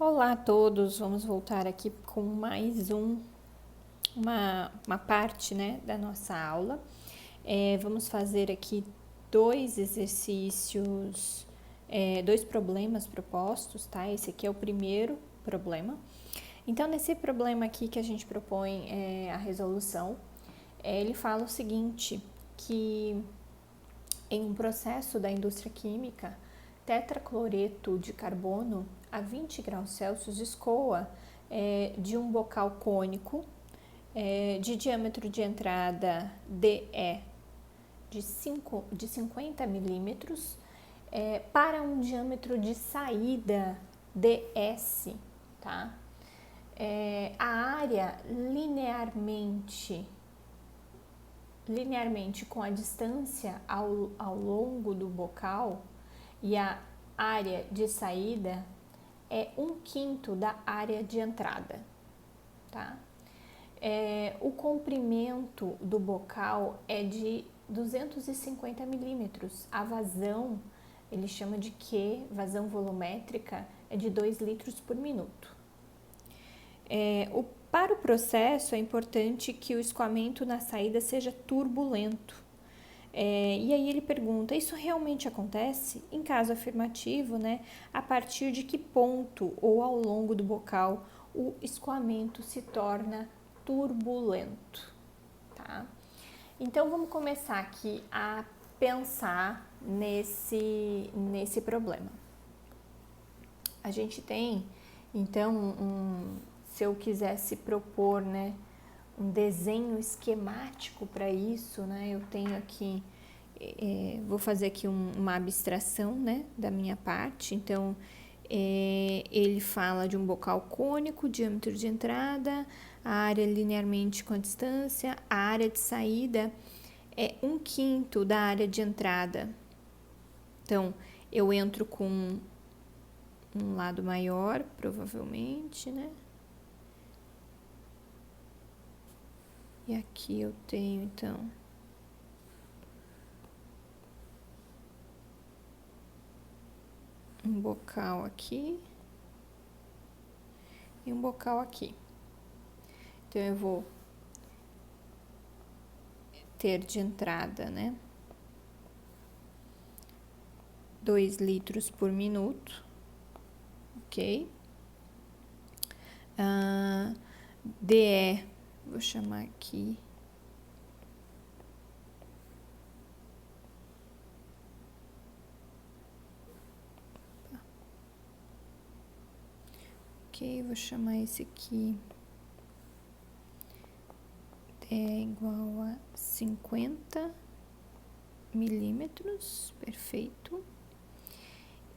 Olá a todos, vamos voltar aqui com mais uma parte, né, da nossa aula. Vamos fazer aqui dois exercícios, dois problemas propostos, tá? Esse aqui é o primeiro problema. Então, nesse problema aqui que a gente propõe a resolução, ele fala o seguinte, que em um processo da indústria química, tetracloreto de carbono a 20 graus Celsius escoa de um bocal cônico de diâmetro de entrada DE de 50 milímetros para um diâmetro de saída DS, tá? A área linearmente com a distância ao longo do bocal e a área de saída é 1/5 da área de entrada, tá? O comprimento do bocal é de 250 milímetros. A vazão, ele chama de Q, vazão volumétrica, é de 2 litros por minuto. Para o processo, é importante que o escoamento na saída seja turbulento. E aí ele pergunta, isso realmente acontece? Em caso afirmativo, né, a partir de que ponto ou ao longo do bocal o escoamento se torna turbulento, tá? Então, vamos começar aqui a pensar nesse problema. A gente tem, então, se eu quisesse propor, né, um desenho esquemático para isso, né, eu tenho aqui, vou fazer aqui uma abstração, né, da minha parte. Então, ele fala de um bocal cônico, diâmetro de entrada, a área linearmente com a distância, a área de saída é 1/5 da área de entrada. Então, eu entro com um lado maior, provavelmente, né? E aqui eu tenho, então, um bocal aqui e um bocal aqui. Então, eu vou ter de entrada, né, 2 litros por minuto, ok? DE, vou chamar aqui vou chamar esse aqui é igual a 50 milímetros, perfeito.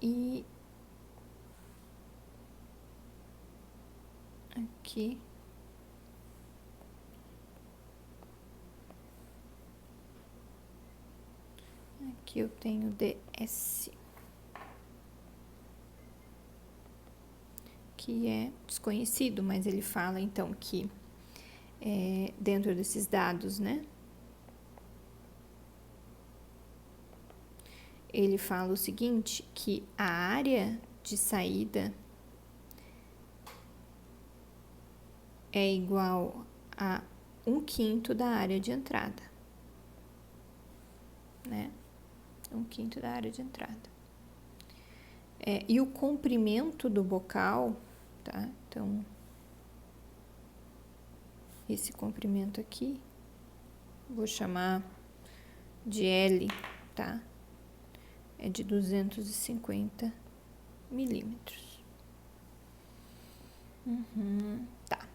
E aqui eu tenho DS, que é desconhecido, mas ele fala então que dentro desses dados, né, ele fala o seguinte, que a área de saída é igual a 1/5 da área de entrada, né? 1/5 da área de entrada. E o comprimento do bocal, tá? Então, esse comprimento aqui, vou chamar de L, tá? É de 250 milímetros. Tá.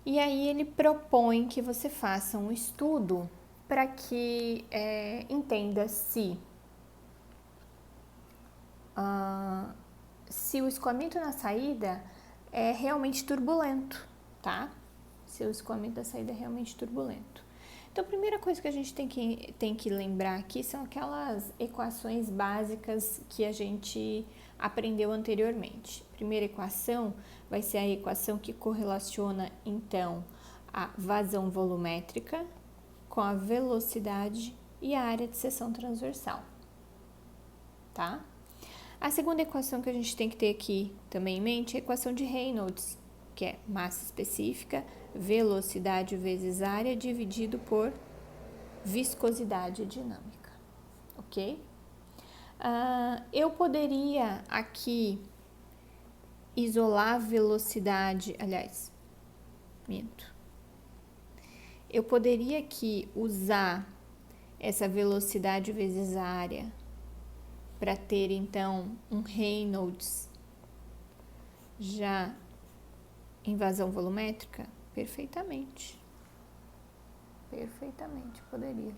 E aí ele propõe que você faça um estudo para que entenda se o escoamento na saída é realmente turbulento, tá? Se o escoamento da saída é realmente turbulento. Então, a primeira coisa que a gente tem que lembrar aqui são aquelas equações básicas que a gente aprendeu anteriormente. A primeira equação vai ser a equação que correlaciona, então, a vazão volumétrica com a velocidade e a área de seção transversal, tá? A segunda equação que a gente tem que ter aqui também em mente é a equação de Reynolds, que é massa específica, velocidade vezes área dividido por viscosidade dinâmica, ok? Eu poderia aqui isolar a velocidade, aliás, minto. Eu poderia aqui usar essa velocidade vezes área para ter então um Reynolds já em vazão volumétrica? Perfeitamente. Perfeitamente poderia.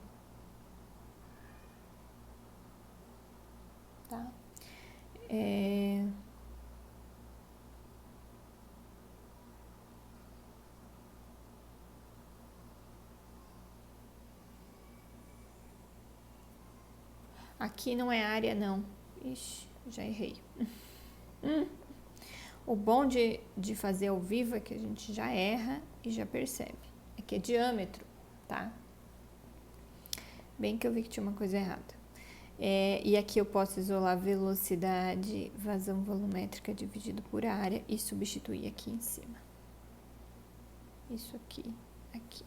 Tá? Aqui não é área, não. Ixi, já errei. O bom de fazer ao vivo é que a gente já erra e já percebe. É que é diâmetro, tá? Bem que eu vi que tinha uma coisa errada. E aqui eu posso isolar velocidade, vazão volumétrica dividido por área e substituir aqui em cima. Isso aqui, aqui.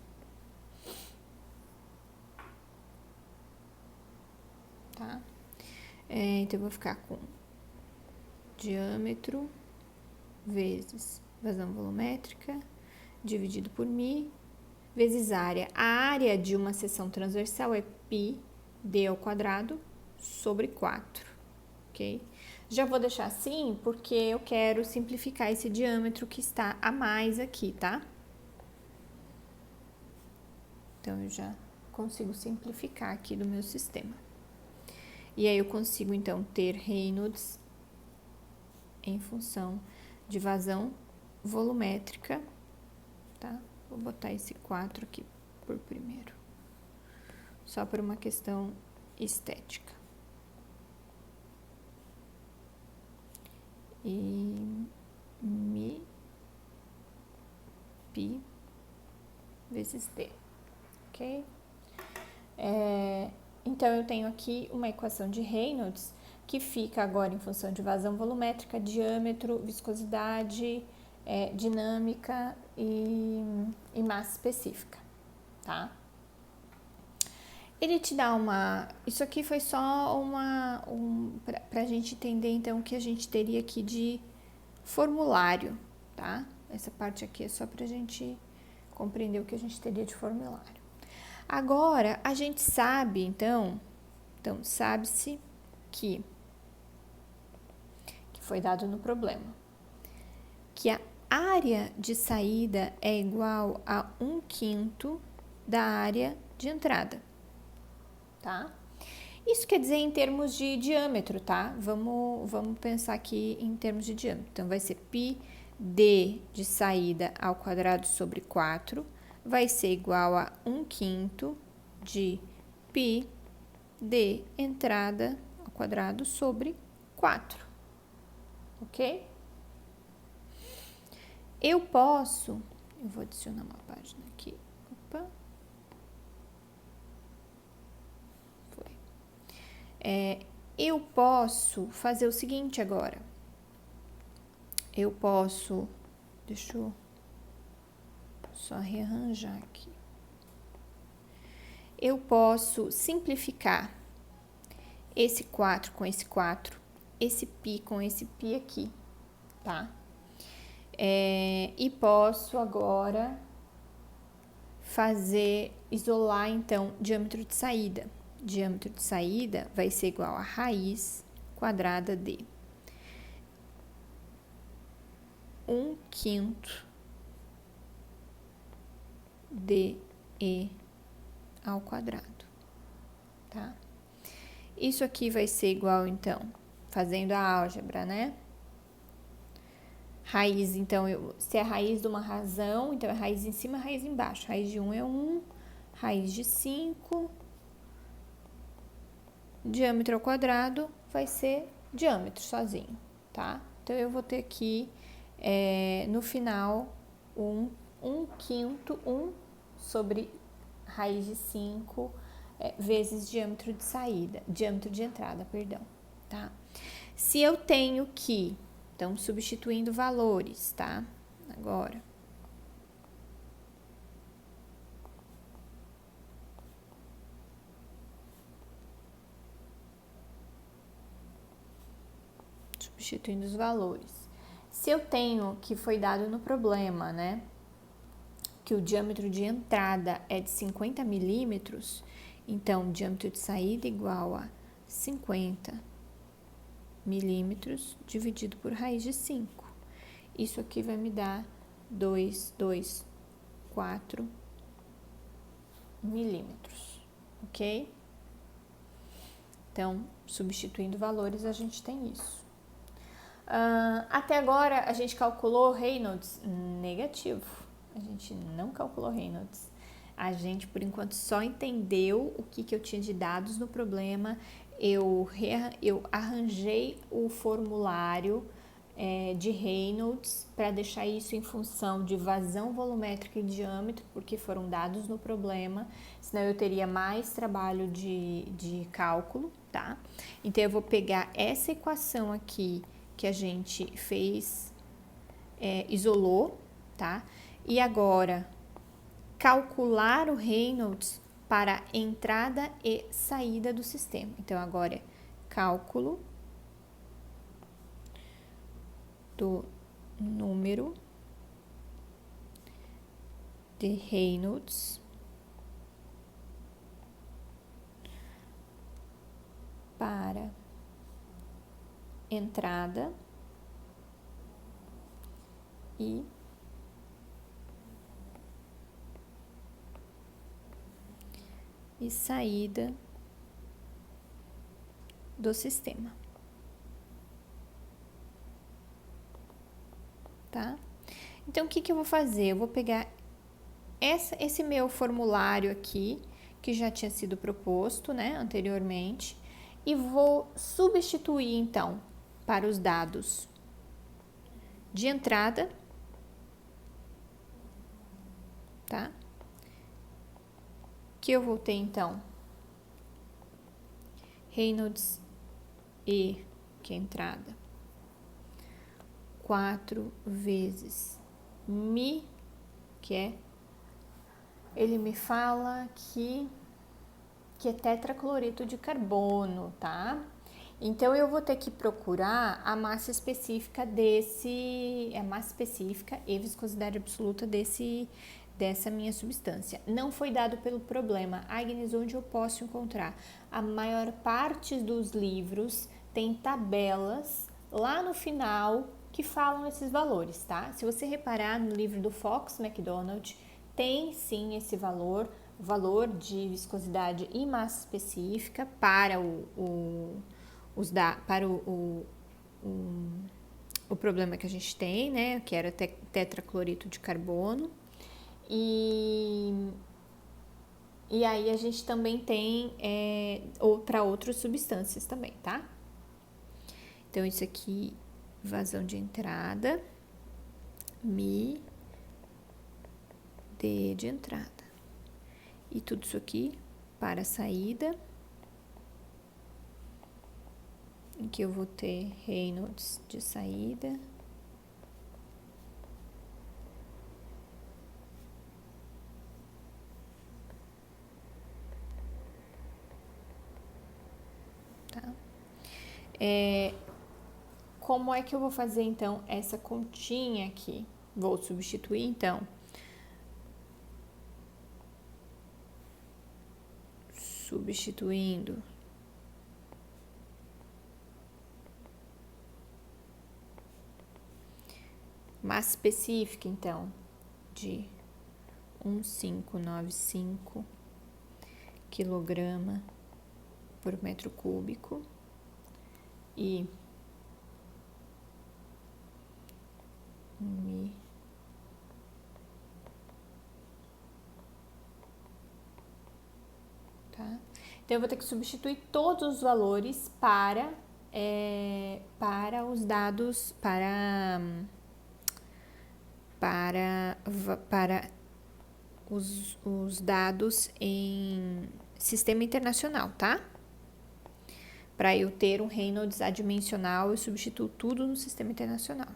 Tá? Então eu vou ficar com diâmetro vezes vazão volumétrica dividido por μ vezes área. A área de uma seção transversal é πd ao quadrado sobre 4, ok? Já vou deixar assim porque eu quero simplificar esse diâmetro que está a mais aqui, tá? Então, eu já consigo simplificar aqui do meu sistema. E aí, eu consigo, então, ter Reynolds em função de vazão volumétrica, tá? Vou botar esse 4 aqui por primeiro, só por uma questão estética. E μ, π vezes d, ok? Então, eu tenho aqui uma equação de Reynolds que fica agora em função de vazão volumétrica, diâmetro, viscosidade, dinâmica e massa específica, tá? Ele te dá isso aqui foi só pra gente entender, então, o que a gente teria aqui de formulário, tá? Essa parte aqui é só pra gente compreender o que a gente teria de formulário. Agora, a gente sabe, então sabe-se que foi dado no problema, que a área de saída é igual a 1/5 da área de entrada, tá? Isso quer dizer em termos de diâmetro, tá? Vamos pensar aqui em termos de diâmetro. Então, vai ser πd de saída ao quadrado sobre 4 vai ser igual a 1/5 de πd entrada ao quadrado sobre 4, ok? Eu vou adicionar uma página aqui, opa, foi. Eu posso fazer o seguinte agora, deixa eu só rearranjar aqui. Eu posso simplificar esse 4 com esse 4, esse π com esse π aqui, tá? E posso agora isolar, então, diâmetro de saída. Diâmetro de saída vai ser igual a raiz quadrada de 1/5 de e ao quadrado, tá? Isso aqui vai ser igual, então, fazendo a álgebra, né? Raiz, então, se é raiz de uma razão, então é raiz em cima, raiz embaixo. Raiz de 1 é 1, raiz de 5, diâmetro ao quadrado vai ser diâmetro sozinho, tá? Então, eu vou ter aqui, no final, 1/5 sobre raiz de 5 vezes diâmetro de entrada, perdão, tá? Se eu tenho que, então, substituindo valores, tá? Agora. Substituindo os valores. Se eu tenho, que foi dado no problema, né? Que o diâmetro de entrada é de 50 milímetros, então o diâmetro de saída igual a 50 milímetros dividido por raiz de 5. Isso aqui vai me dar 224 milímetros, ok? Então, substituindo valores, a gente tem isso. Até agora, a gente calculou Reynolds negativo. A gente não calculou Reynolds. A gente, por enquanto, só entendeu o que eu tinha de dados no problema. Eu arranjei o formulário de Reynolds para deixar isso em função de vazão volumétrica e diâmetro, porque foram dados no problema, senão eu teria mais trabalho de cálculo, tá? Então, eu vou pegar essa equação aqui que a gente fez, isolou, tá? E agora, calcular o Reynolds para entrada e saída do sistema. Então, agora é cálculo do número de Reynolds para entrada e saída do sistema, tá? Então, o que eu vou fazer? Eu vou pegar esse meu formulário aqui, que já tinha sido proposto, né, anteriormente, e vou substituir, então, para os dados de entrada, tá? Que eu vou ter, então, Reynolds E, que é entrada, 4 vezes Mi, que é, ele me fala que é tetracloreto de carbono, tá? Então, eu vou ter que procurar a massa específica a massa específica e viscosidade absoluta dessa minha substância. Não foi dado pelo problema. Agnes, onde eu posso encontrar? A maior parte dos livros tem tabelas lá no final que falam esses valores, tá? Se você reparar no livro do Fox McDonald, tem sim esse valor de viscosidade e massa específica para o problema que a gente tem, né, que era tetracloreto de carbono. E aí a gente também tem para outras substâncias também, tá? Então, isso aqui, vazão de entrada, Mi, D de entrada. E tudo isso aqui para a saída, em que eu vou ter Reynolds de saída, tá? Como é que eu vou fazer, então, essa continha aqui? Vou substituir, então, substituindo massa específica, então, de 1,595 quilograma por metro cúbico e Mi, tá? Então, eu vou ter que substituir todos os valores para os dados, para os dados em sistema internacional, tá? Para eu ter um Reynolds adimensional, eu substituo tudo no Sistema Internacional.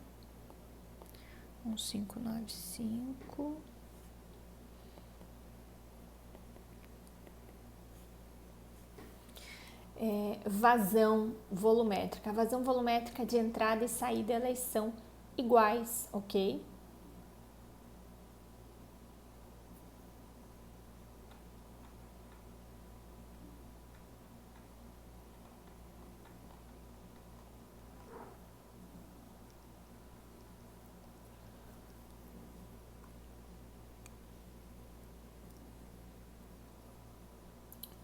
1595. Vazão volumétrica. A vazão volumétrica de entrada e saída, elas são iguais, ok?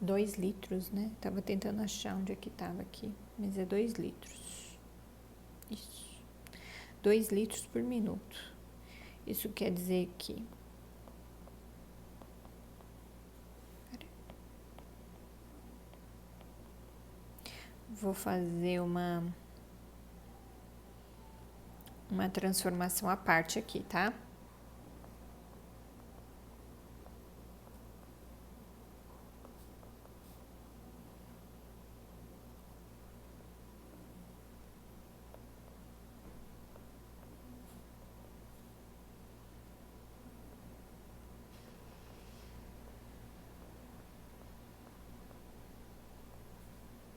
Dois litros, né? Tava tentando achar onde é que tava aqui, mas é 2 litros. Isso. 2 litros por minuto. Isso quer dizer que... Vou fazer uma transformação à parte aqui, tá?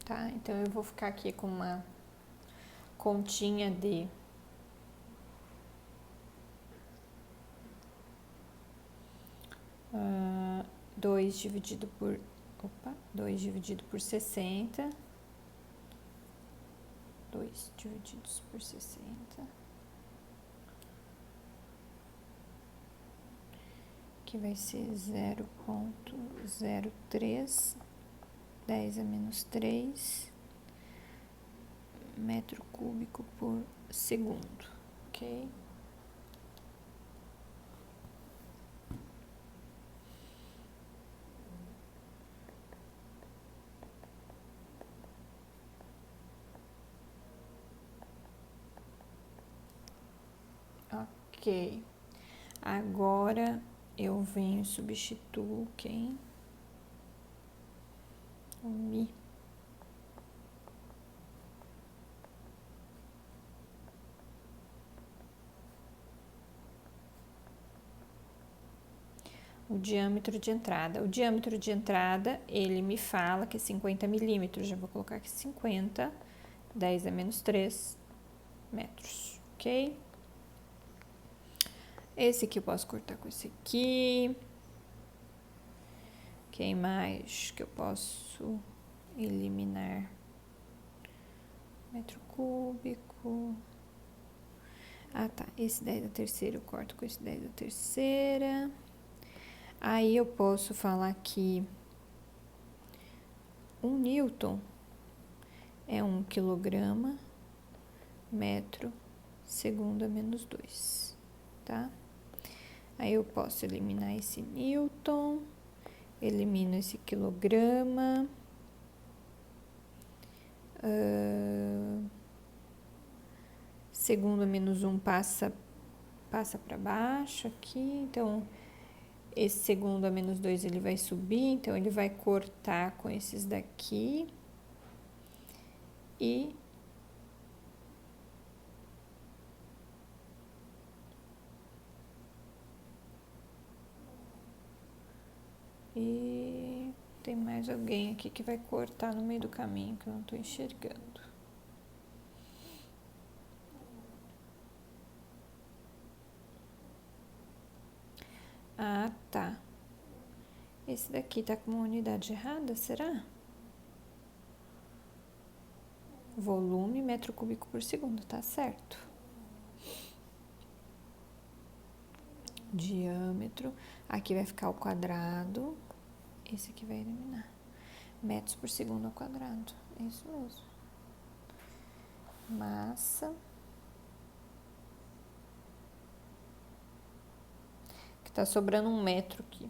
Tá? Então, eu vou ficar aqui com uma continha de 2 dividido por 60. 2 divididos por 60. Que vai ser 0,03. 10 a menos 3 metro cúbico por segundo, ok? Ok. Agora eu venho e substituo quem? O Mi. O diâmetro de entrada. O diâmetro de entrada, ele me fala que é 50 milímetros. Já vou colocar aqui 50, 10 a menos 3 metros, ok? Esse aqui eu posso cortar com esse aqui. Quem mais que eu posso eliminar? Metro cúbico. Ah, tá. Esse 10 da terceira eu corto com esse 10 da terceira. Aí eu posso falar que 1 newton é 1 quilograma metro segundo a menos 2, tá? Aí eu posso eliminar esse newton, elimino esse quilograma, segundo a menos 1 passa para baixo aqui, então esse segundo a menos 2 ele vai subir, então ele vai cortar com esses daqui e tem mais alguém aqui que vai cortar no meio do caminho que eu não tô enxergando. Ah, tá. Esse daqui tá com uma unidade errada, será? Volume metro cúbico por segundo, tá certo. Diâmetro. Aqui vai ficar o quadrado. Esse aqui vai eliminar. Metros por segundo ao quadrado. É isso mesmo. Massa. Que tá sobrando 1 metro aqui.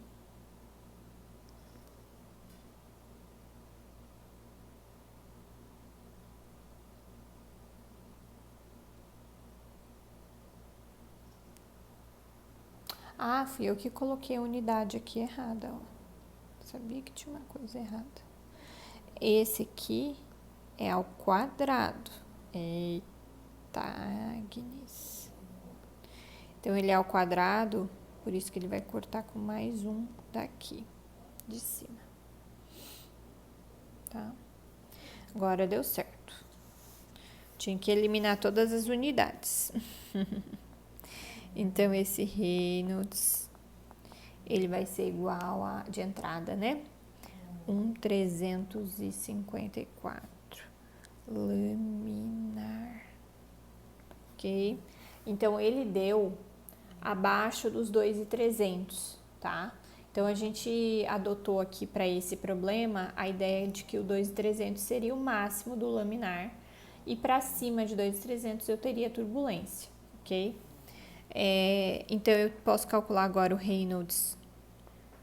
Ah, fui eu que coloquei a unidade aqui errada, ó. Sabia que tinha uma coisa errada. Esse aqui é ao quadrado. Eita, Agnes. Então, ele é ao quadrado, por isso que ele vai cortar com mais um daqui, de cima. Tá? Agora deu certo. Tinha que eliminar todas as unidades. Então, esse Reynolds, ele vai ser igual a, de entrada, né? 1,354 laminar. Ok? Então, ele deu abaixo dos 2,300, tá? Então, a gente adotou aqui para esse problema a ideia de que o 2,300 seria o máximo do laminar e para cima de 2,300 eu teria turbulência, ok? Então, eu posso calcular agora o Reynolds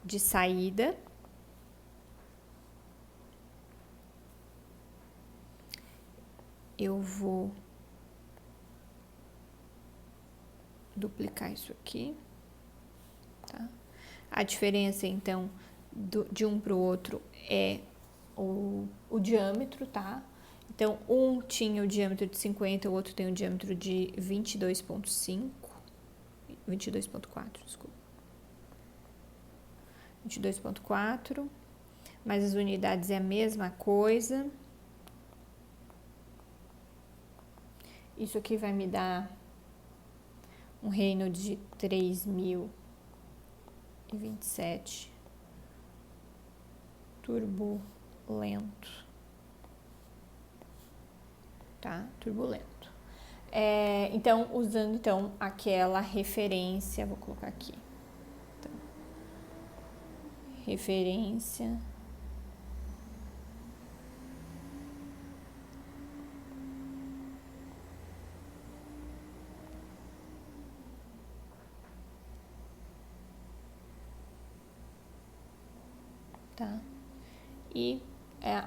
de saída. Eu vou duplicar isso aqui, tá? A diferença, então, de um para o outro é o diâmetro, tá? Então, um tinha o diâmetro de 50, o outro tem o diâmetro de 22,5, 22,4, desculpa. 22,4, mas as unidades é a mesma coisa. Isso aqui vai me dar um Reynolds de 3.027 turbulento, tá? Turbulento. Então, usando então aquela referência, vou colocar aqui. Então, referência tá? E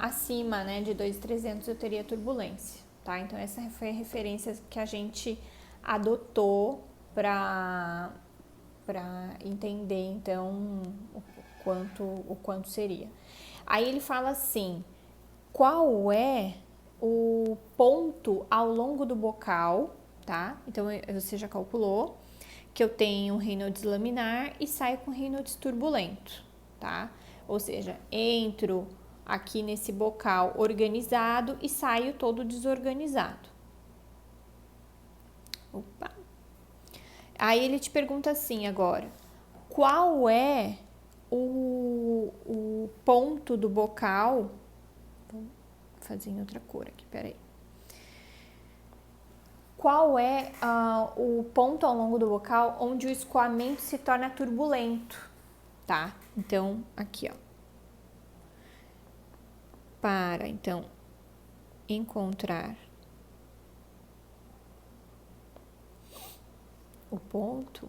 acima, né, de 2.300 eu teria turbulência, tá? Então, essa foi a referência que a gente adotou para entender, então, o quanto seria. Aí ele fala assim, qual é o ponto ao longo do bocal, tá? Então, você já calculou que eu tenho um Reynolds laminar e saio com Reynolds turbulento, tá? Ou seja, entro aqui nesse bocal organizado e saio todo desorganizado. Opa! Aí ele te pergunta assim agora, qual é o ponto do bocal? Vou fazer em outra cor aqui, peraí. Qual é o ponto ao longo do bocal onde o escoamento se torna turbulento, tá? Então, aqui, ó. Para, então, encontrar o ponto,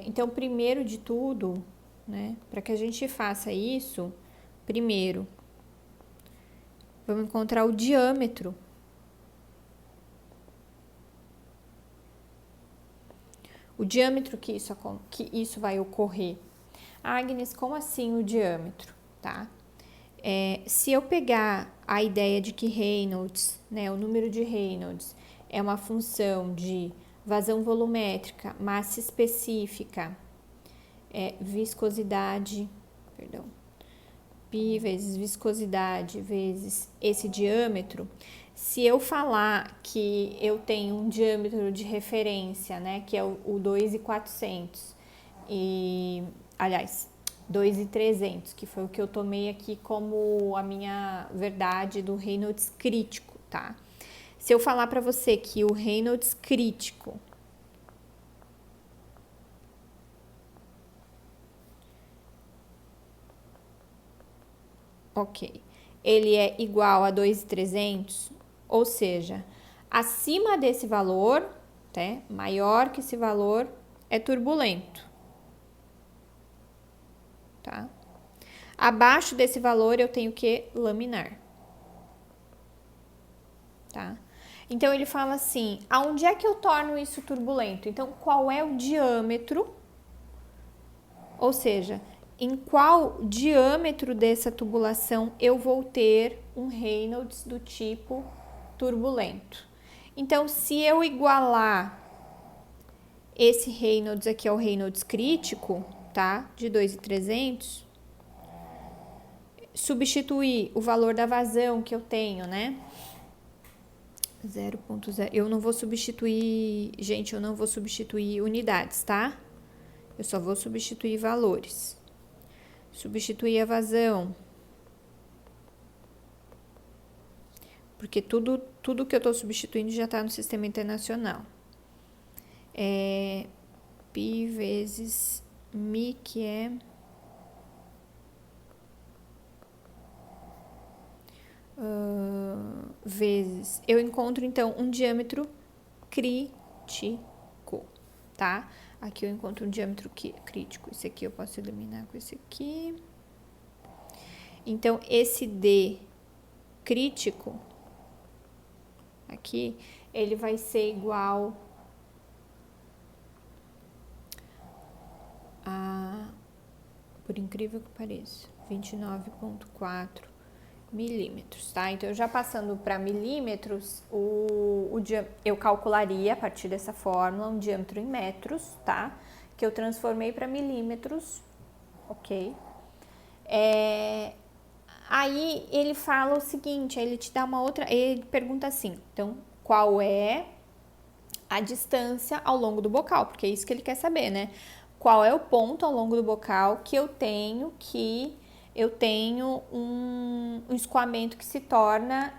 então, primeiro de tudo, né, para que a gente faça isso, primeiro, vamos encontrar o diâmetro. O diâmetro que isso vai ocorrer. Agnes, como assim o diâmetro, tá? Se eu pegar a ideia de que Reynolds, né, o número de Reynolds é uma função de vazão volumétrica, massa específica, viscosidade, perdão, π vezes viscosidade vezes esse diâmetro, se eu falar que eu tenho um diâmetro de referência, né, que é o 2.400 aliás, 2.300, que foi o que eu tomei aqui como a minha verdade do Reynolds crítico, tá? Se eu falar para você que o Reynolds crítico ok, ele é igual a 2.300, ou seja, acima desse valor, tá? Maior que esse valor, é turbulento, tá? Abaixo desse valor eu tenho que laminar, tá? Então ele fala assim, aonde é que eu torno isso turbulento? Então qual é o diâmetro, ou seja, em qual diâmetro dessa tubulação eu vou ter um Reynolds do tipo turbulento? Então se eu igualar esse Reynolds aqui ao Reynolds crítico, tá? De 2.300, substituir o valor da vazão que eu tenho, né? 0.0. Eu não vou substituir, gente, eu não vou substituir unidades, tá? Eu só vou substituir valores. Substituir a vazão. Porque tudo que eu tô substituindo já tá no sistema internacional. Pi vezes Mi, que é vezes. Eu encontro, então, um diâmetro crítico, tá? Aqui eu encontro um diâmetro crítico. Esse aqui eu posso eliminar com esse aqui. Então, esse D crítico, aqui, ele vai ser igual a, por incrível que pareça, 29,4 milímetros, tá? Então, já passando para milímetros, eu calcularia a partir dessa fórmula um diâmetro em metros, tá? Que eu transformei para milímetros, ok? Aí ele fala o seguinte, ele te dá uma outra, ele pergunta assim, então, qual é a distância ao longo do bocal? Porque é isso que ele quer saber, né? Qual é o ponto ao longo do bocal que eu tenho um escoamento que se torna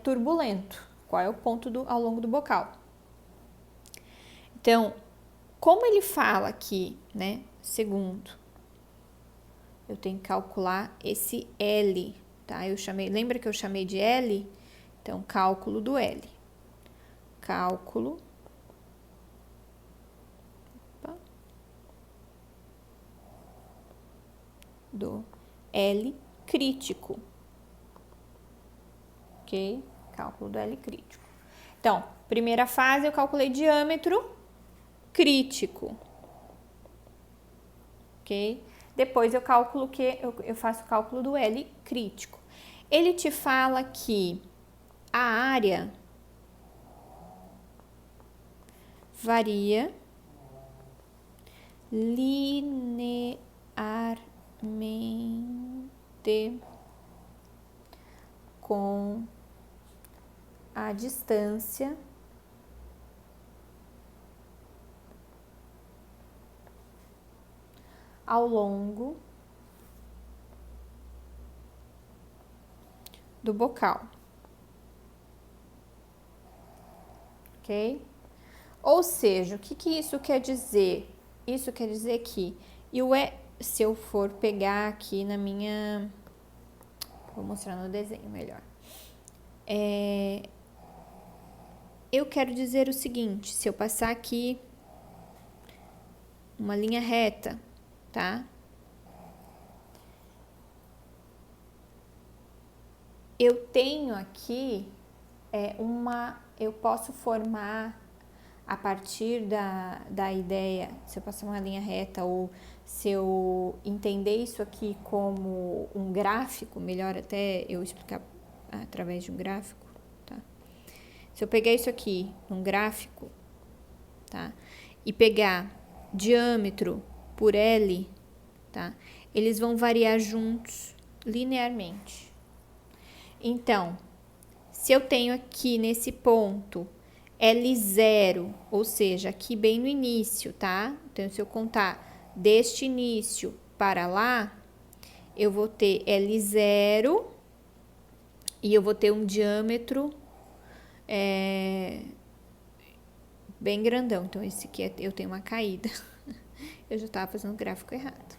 turbulento? Qual é o ponto ao longo do bocal? Então, como ele fala aqui, né? Segundo, eu tenho que calcular esse L, tá? Lembra que eu chamei de L? Então, cálculo do L. Cálculo do L crítico. Ok? Cálculo do L crítico. Então, primeira fase eu calculei diâmetro crítico. Ok? Depois eu calculo eu faço o cálculo do L crítico. Ele te fala que a área varia linearmente com a distância ao longo do bocal. Ok? Ou seja, o que isso quer dizer? Isso quer dizer que se eu for pegar aqui na minha... Vou mostrar no desenho melhor. Eu quero dizer o seguinte, se eu passar aqui uma linha reta, tá? Eu tenho aqui eu posso formar a partir da ideia, se eu passar uma linha reta ou se eu entender isso aqui como um gráfico, melhor até eu explicar através de um gráfico, tá? Se eu pegar isso aqui num gráfico, tá? E pegar diâmetro por L, tá? Eles vão variar juntos linearmente. Então, se eu tenho aqui nesse ponto L0, ou seja, aqui bem no início, tá? Então, se eu contar deste início para lá, eu vou ter L0 e eu vou ter um diâmetro bem grandão. Então, esse aqui eu tenho uma caída. Eu já estava fazendo o gráfico errado.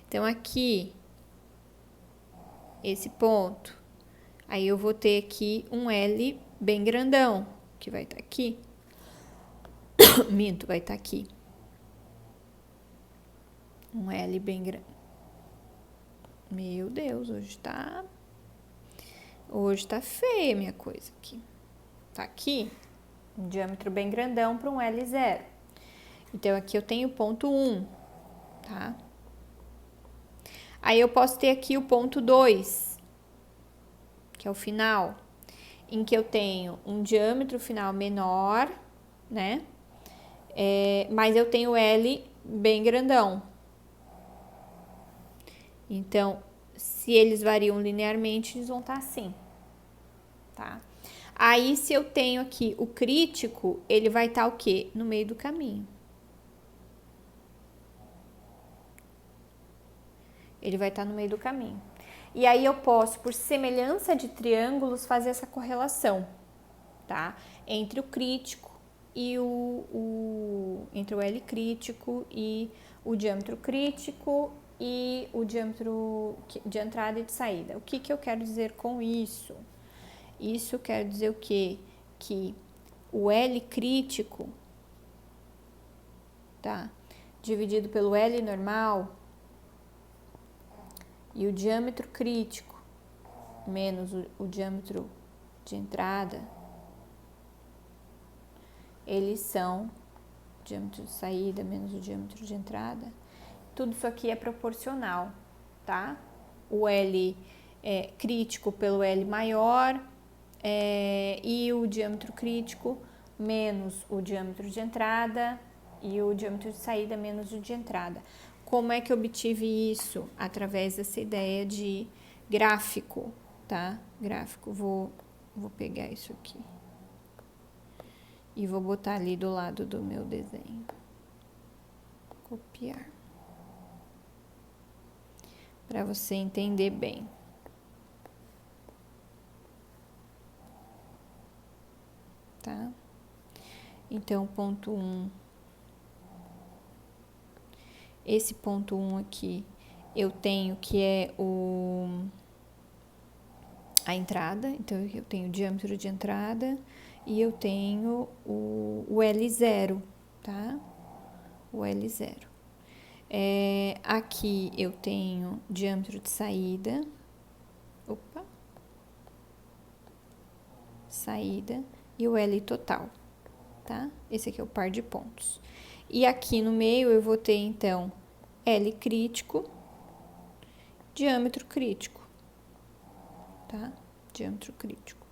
Então, aqui, esse ponto Aí eu vou ter aqui um L bem grandão, que vai estar aqui. Minto, vai estar aqui. Um L bem grande. Meu Deus, hoje tá feia a minha coisa aqui. Tá aqui, um diâmetro bem grandão para um L0. Então, aqui eu tenho ponto 1, tá? Aí eu posso ter aqui o ponto 2, que é o final, em que eu tenho um diâmetro final menor, né? Mas eu tenho L bem grandão. Então, se eles variam linearmente, eles vão estar assim, tá? Aí, se eu tenho aqui o crítico, ele vai estar o quê? No meio do caminho. Ele vai estar no meio do caminho. E aí eu posso, por semelhança de triângulos, fazer essa correlação, tá? Entre o crítico e entre o L crítico e o diâmetro crítico e o diâmetro de entrada e de saída. O que eu quero dizer com isso? Isso quer dizer o quê? Que o L crítico, tá? Dividido pelo L normal e o diâmetro crítico menos o diâmetro de entrada, eles são diâmetro de saída menos o diâmetro de entrada. Tudo isso aqui é proporcional, tá? O L crítico pelo L maior e o diâmetro crítico menos o diâmetro de entrada e o diâmetro de saída menos o de entrada. Como é que eu obtive isso? Através dessa ideia de gráfico, tá? Gráfico. Vou pegar isso aqui e vou botar ali do lado do meu desenho. Copiar. Para você entender bem. Tá? Então, ponto 1. Esse ponto 1 aqui, eu tenho que é a entrada. Então, eu tenho o diâmetro de entrada e eu tenho o L0, tá? O L0. Aqui eu tenho diâmetro de saída. Opa! Saída e o L total, tá? Esse aqui é o par de pontos. E aqui no meio eu vou ter, então, L crítico, diâmetro crítico, tá? Diâmetro crítico.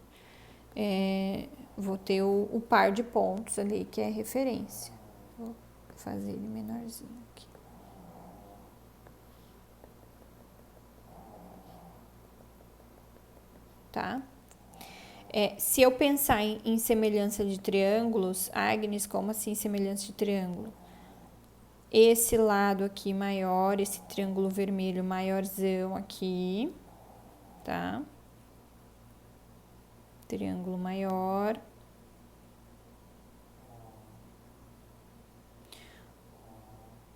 Vou ter o par de pontos ali, que é referência. Vou fazer ele menorzinho aqui. Tá? Se eu pensar em semelhança de triângulos, Agnes, como assim semelhança de triângulo? Esse lado aqui maior, esse triângulo vermelho maiorzão aqui, tá? Triângulo maior.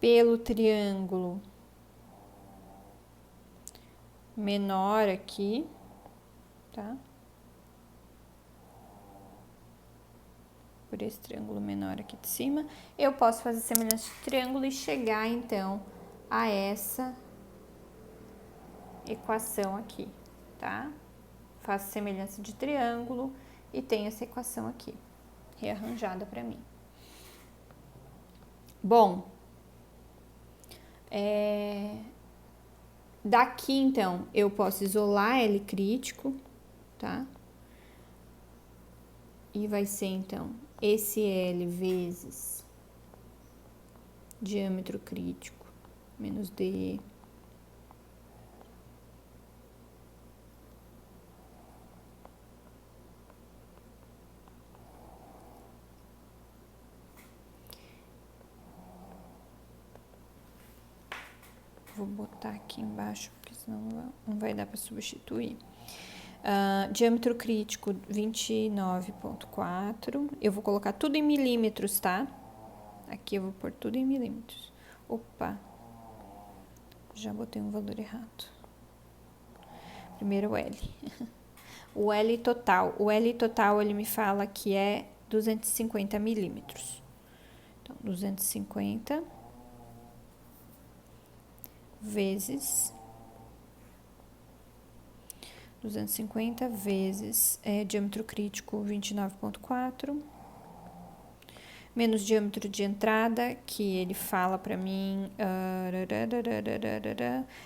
Pelo triângulo menor aqui, tá? Por esse triângulo menor aqui de cima, eu posso fazer semelhança de triângulo e chegar, então, a essa equação aqui, tá? Faço semelhança de triângulo e tenho essa equação aqui, rearranjada para mim. Bom, daqui, então, eu posso isolar L crítico, tá? E vai ser, então, esse L vezes diâmetro crítico menos D. Vou botar aqui embaixo, porque senão não vai dar para substituir. Diâmetro crítico 29,4. Eu vou colocar tudo em milímetros, tá? Aqui eu vou pôr tudo em milímetros. Opa! Já botei um valor errado. Primeiro o L. O L total ele me fala que é 250 milímetros. Então, 250 vezes 250 vezes diâmetro crítico 29,4 menos diâmetro de entrada, que ele fala para mim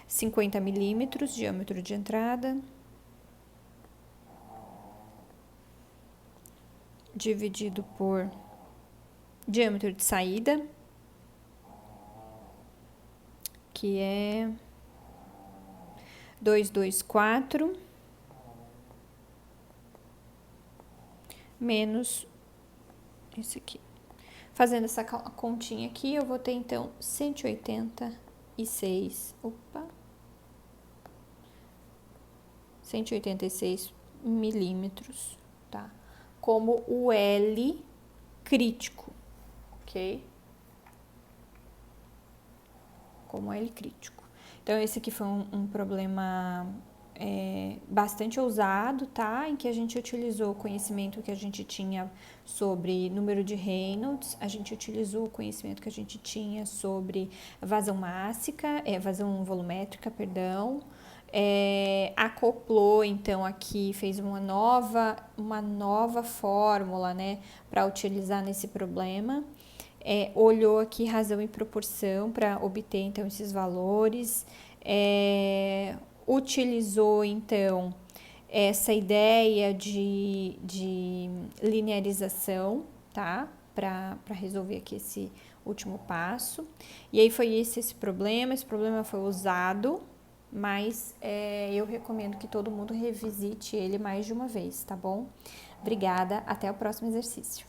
50 milímetros, diâmetro de entrada, dividido por diâmetro de saída, que é 224, menos esse aqui. Fazendo essa continha aqui, eu vou ter, então, 186 milímetros, tá? Como o L crítico, ok? Como L crítico. Então, esse aqui foi um problema bastante ousado, tá? Em que a gente utilizou o conhecimento que a gente tinha sobre número de Reynolds, a gente utilizou o conhecimento que a gente tinha sobre vazão mássica, vazão volumétrica, perdão, acoplou então aqui, fez uma nova fórmula, né, para utilizar nesse problema. Olhou aqui razão e proporção para obter então esses valores, utilizou então essa ideia de linearização, tá? Para resolver aqui esse último passo. E aí foi esse problema. Esse problema foi usado, mas eu recomendo que todo mundo revisite ele mais de uma vez, tá bom? Obrigada, até o próximo exercício.